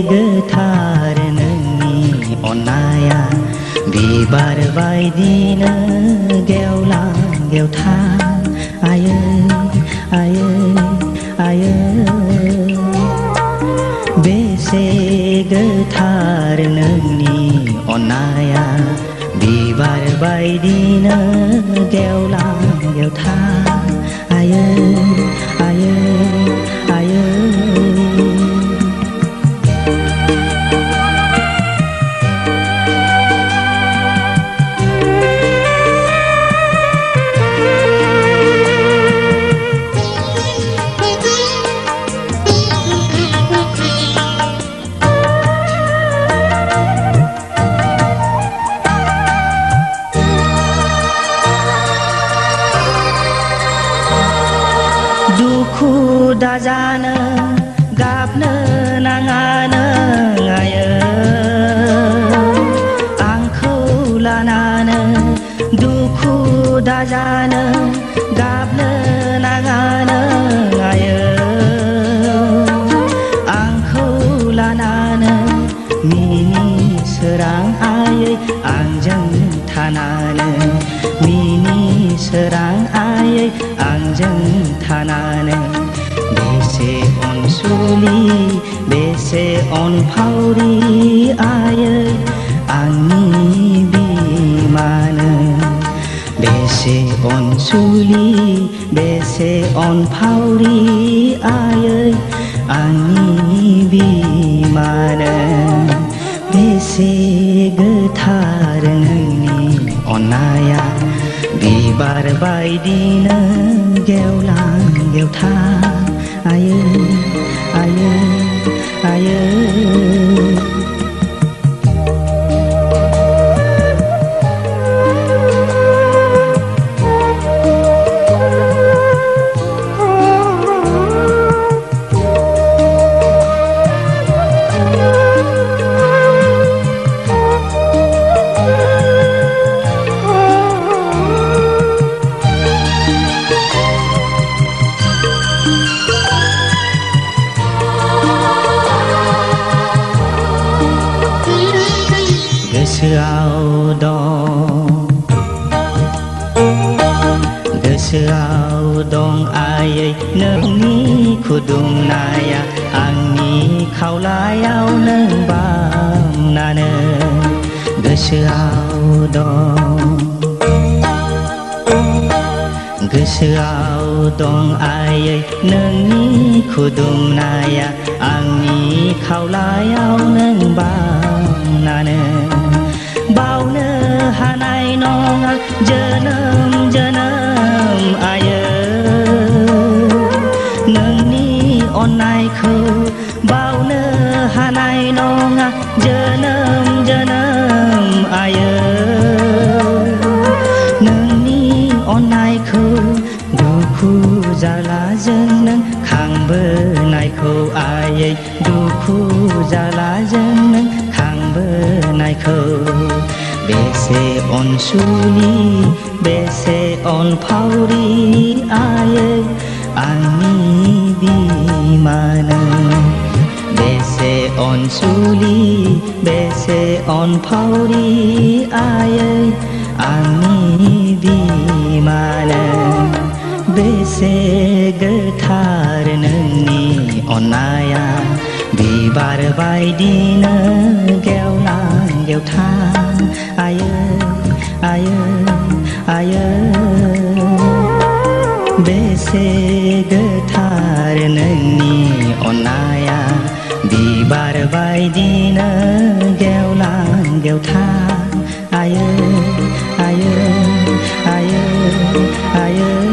गोथार नोंनि अननाया बिबार बायदिनो गेवलां गेवथा आयै आयै आयै बेसे गोथार नोंनि अननाया बिबार बायदिनो गेवलां गेवथा आयै आयै आयै दुखु दाजानो गाबनो नाङानो आयै आंखौ लानानो दुखु दाजानो गाबनो नाङानो आयै आंखौ लानानो मिनि सोरां आयै आंजों थानानो मिनि सोरां आयै आंजों थानानै बेसे अनसुलि बेसे अनफावरि आयै आंनि बिमानो बेसे अनसुलि बेसे अनफावरि आयै आंनि बिमानो बेसे गोथार नोंनि अननाया बिबार बायदिनो गेवलां गेवथा आयै आयै आयै गोसोआव दं आयै नोंनि खुदुमनाया आंनि खावलायाव नों बामनानो गोसोआव दं आयै नोंनि खुदुमनाया आंनि खावलायाव नों बामनानो बावनो हानाय नङा जोनोम जोनोम आयै नोंनि अननायखौ बावनो हानाय नङा जोनोम जोनोम आयै नोंनि अननायखौ दुखु जालाजों नों खांबोनायखौ आयै दुखु जालाजों नों खांबोनायखौ बेसे अनसुलि बेसे अनफावरि आयै आंनि बिमानो बेसे अनसुलि बेसे अनफावरि आयै आंनि बिमानो बेसे गोथार नोंनि अननाया बिबार बायदिनो गेवलां गेवथा आयै आयै आयै बेसे गोथार नोंनि अननाया बिबार बायदिनो गेवलां गेवथा आयै आयै आयै ơi